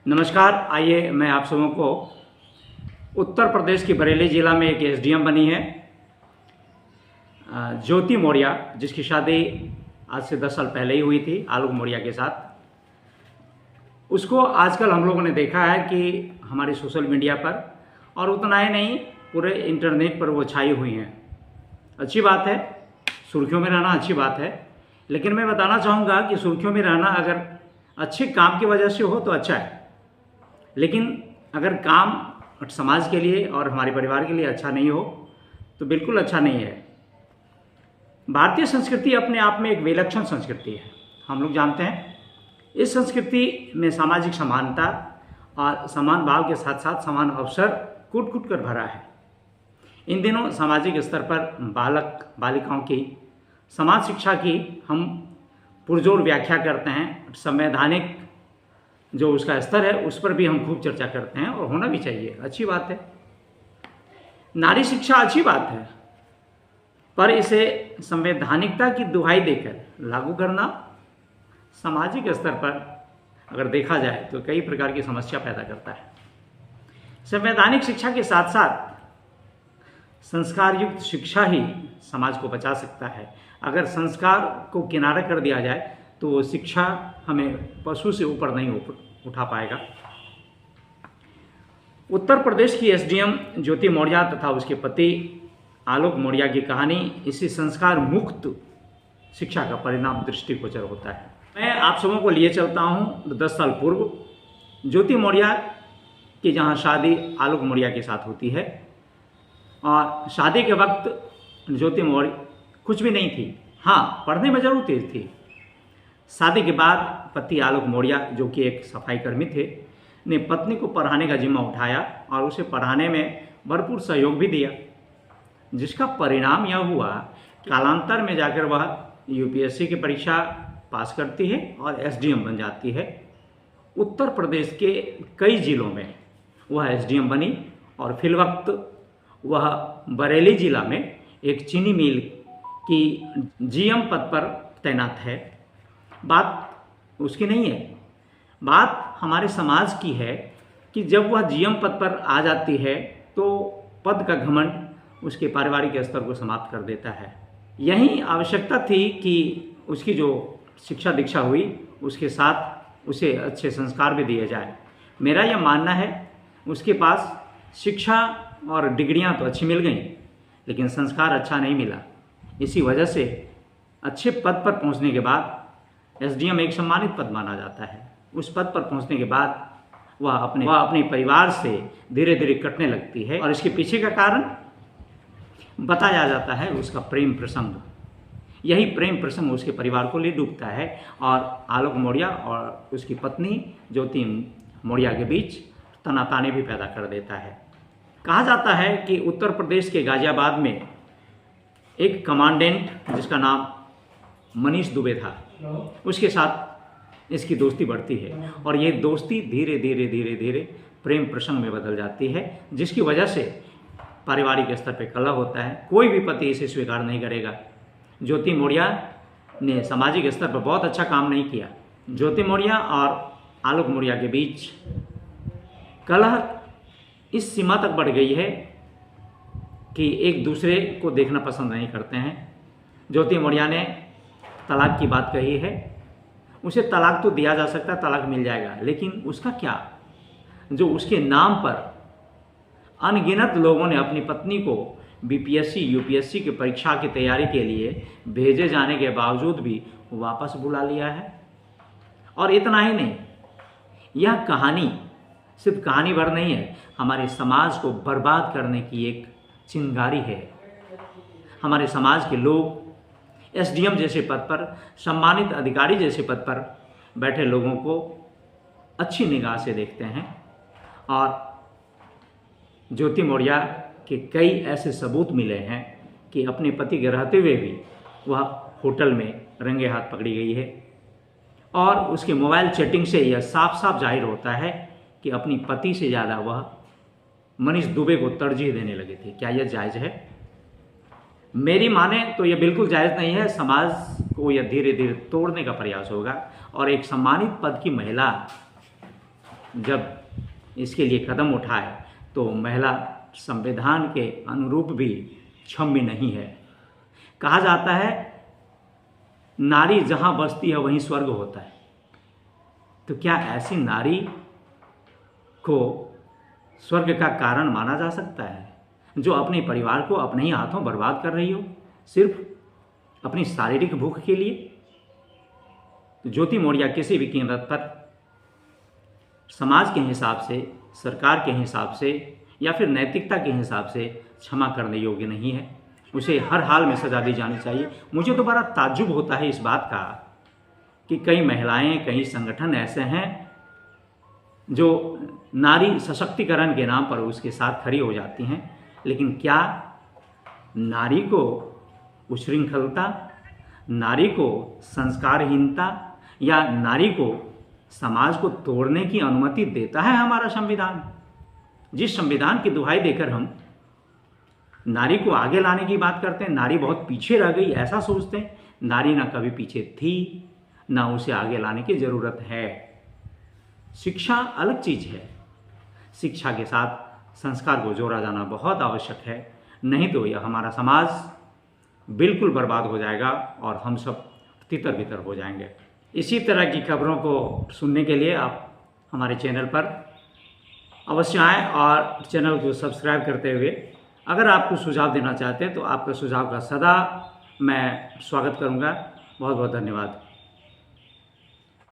नमस्कार। आइए मैं आप सबों को उत्तर प्रदेश की बरेली ज़िला में एक एसडीएम बनी है ज्योति मौर्य, जिसकी शादी आज से 10 साल पहले ही हुई थी आलोक मौर्य के साथ। उसको आजकल हम लोगों ने देखा है कि हमारे सोशल मीडिया पर और उतना ही नहीं पूरे इंटरनेट पर वो छाई हुई हैं। अच्छी बात है, सुर्खियों में रहना अच्छी बात है, लेकिन मैं बताना चाहूँगा कि सुर्खियों में रहना अगर अच्छे काम की वजह से हो तो अच्छा है, लेकिन अगर काम समाज के लिए और हमारे परिवार के लिए अच्छा नहीं हो तो बिल्कुल अच्छा नहीं है। भारतीय संस्कृति अपने आप में एक विलक्षण संस्कृति है। हम लोग जानते हैं इस संस्कृति में सामाजिक समानता और समान भाव के साथ साथ समान अवसर कूट कूट कर भरा है। इन दिनों सामाजिक स्तर पर बालक बालिकाओं की समाज शिक्षा की हम पुरजोर व्याख्या करते हैं। संवैधानिक जो उसका स्तर है उस पर भी हम खूब चर्चा करते हैं और होना भी चाहिए, अच्छी बात है। नारी शिक्षा अच्छी बात है, पर इसे संवैधानिकता की दुहाई देकर लागू करना सामाजिक स्तर पर अगर देखा जाए तो कई प्रकार की समस्या पैदा करता है। संवैधानिक शिक्षा के साथ साथ संस्कार युक्त शिक्षा ही समाज को बचा सकता है। अगर संस्कार को किनारा कर दिया जाए तो वो शिक्षा हमें पशु से ऊपर नहीं उठा पाएगा। उत्तर प्रदेश की एसडीएम ज्योति मौर्य तथा उसके पति आलोक मौर्य की कहानी इसी संस्कार मुक्त शिक्षा का परिणाम दृष्टिगोचर होता है। मैं आप सबों को लिए चलता हूँ 10 साल पूर्व ज्योति मौर्य की, जहाँ शादी आलोक मौर्य के साथ होती है। और शादी के वक्त ज्योति मौर्य कुछ भी नहीं थी, हाँ पढ़ने में जरूर तेज थी। शादी के बाद पति आलोक मौर्य, जो कि एक सफाई कर्मी थे, ने पत्नी को पढ़ाने का जिम्मा उठाया और उसे पढ़ाने में भरपूर सहयोग भी दिया, जिसका परिणाम यह हुआ कालांतर में जाकर वह यूपीएससी की परीक्षा पास करती है और एसडीएम बन जाती है। उत्तर प्रदेश के कई जिलों में वह एसडीएम बनी और फिलवक्त वह बरेली जिला में एक चीनी मिल की जीएम पद पर तैनात है। बात उसकी नहीं है, बात हमारे समाज की है कि जब वह जीएम पद पर आ जाती है तो पद का घमंड उसके पारिवारिक स्तर को समाप्त कर देता है। यही आवश्यकता थी कि उसकी जो शिक्षा दीक्षा हुई उसके साथ उसे अच्छे संस्कार भी दिए जाए। मेरा यह मानना है उसके पास शिक्षा और डिग्रियां तो अच्छी मिल गई, लेकिन संस्कार अच्छा नहीं मिला। इसी वजह से अच्छे पद पर पहुंचने के बाद एसडीएम एक सम्मानित पद माना जाता है। उस पद पर पहुंचने के बाद वह अपने परिवार से धीरे धीरे कटने लगती है और इसके पीछे का कारण बताया जाता है उसका प्रेम प्रसंग। यही प्रेम प्रसंग उसके परिवार को ले डूबता है और आलोक मौर्य और उसकी पत्नी ज्योति मौर्य के बीच तनाताने भी पैदा कर देता है। कहा जाता है कि उत्तर प्रदेश के गाजियाबाद में एक कमांडेंट जिसका नाम मनीष दुबे था, उसके साथ इसकी दोस्ती बढ़ती है और ये दोस्ती धीरे धीरे धीरे धीरे प्रेम प्रसंग में बदल जाती है, जिसकी वजह से पारिवारिक स्तर पर कलह होता है। कोई भी पति इसे स्वीकार नहीं करेगा। ज्योति मौर्य ने सामाजिक स्तर पर बहुत अच्छा काम नहीं किया। ज्योति मौर्य और आलोक मौर्य के बीच कलह इस सीमा तक बढ़ गई है कि एक दूसरे को देखना पसंद नहीं करते हैं। ज्योति मौर्य ने तलाक की बात कही है। उसे तलाक तो दिया जा सकता है, तलाक मिल जाएगा, लेकिन उसका क्या, जो उसके नाम पर अनगिनत लोगों ने अपनी पत्नी को बीपीएससी यूपीएससी की परीक्षा की तैयारी के लिए भेजे जाने के बावजूद भी वापस बुला लिया है। और इतना ही नहीं, यह कहानी सिर्फ कहानी भर नहीं है, हमारे समाज को बर्बाद करने की एक चिंगारी है। हमारे समाज के लोग एसडीएम जैसे पद पर, सम्मानित अधिकारी जैसे पद पर बैठे लोगों को अच्छी निगाह से देखते हैं और ज्योति मौर्य के कई ऐसे सबूत मिले हैं कि अपने पति के रहते हुए भी वह होटल में रंगे हाथ पकड़ी गई है। और उसके मोबाइल चैटिंग से यह साफ साफ जाहिर होता है कि अपनी पति से ज़्यादा वह मनीष दुबे को तरजीह देने लगे थे। क्या यह जायज़ है? मेरी माने तो यह बिल्कुल जायज़ नहीं है। समाज को यह धीरे धीरे तोड़ने का प्रयास होगा और एक सम्मानित पद की महिला जब इसके लिए कदम उठाए तो महिला संविधान के अनुरूप भी क्षम्य नहीं है। कहा जाता है नारी जहाँ बसती है वहीं स्वर्ग होता है। तो क्या ऐसी नारी को स्वर्ग का कारण माना जा सकता है, जो अपने परिवार को अपने ही हाथों बर्बाद कर रही हो सिर्फ अपनी शारीरिक भूख के लिए? तो ज्योति मौर्य किसी भी कीमत पर समाज के हिसाब से, सरकार के हिसाब से या फिर नैतिकता के हिसाब से क्षमा करने योग्य नहीं है। उसे हर हाल में सजा दी जानी चाहिए। मुझे तो बड़ा ताज्जुब होता है इस बात का कि कई महिलाएं, कई संगठन ऐसे हैं जो नारी सशक्तिकरण के नाम पर उसके साथ खड़ी हो जाती हैं, लेकिन क्या नारी को उच्छृंखलता, नारी को संस्कारहीनता या नारी को समाज को तोड़ने की अनुमति देता है हमारा संविधान? जिस संविधान की दुहाई देकर हम नारी को आगे लाने की बात करते हैं, नारी बहुत पीछे रह गई ऐसा सोचते हैं। नारी ना कभी पीछे थी, ना उसे आगे लाने की ज़रूरत है। शिक्षा अलग चीज़ है। शिक्षा के साथ संस्कार को जोड़ा जाना बहुत आवश्यक है, नहीं तो यह हमारा समाज बिल्कुल बर्बाद हो जाएगा और हम सब तितर बितर हो जाएंगे। इसी तरह की खबरों को सुनने के लिए आप हमारे चैनल पर अवश्य आएँ और चैनल को सब्सक्राइब करते हुए अगर आप कुछ सुझाव देना चाहते हैं तो आपके सुझाव का सदा मैं स्वागत करूंगा। बहुत बहुत धन्यवाद।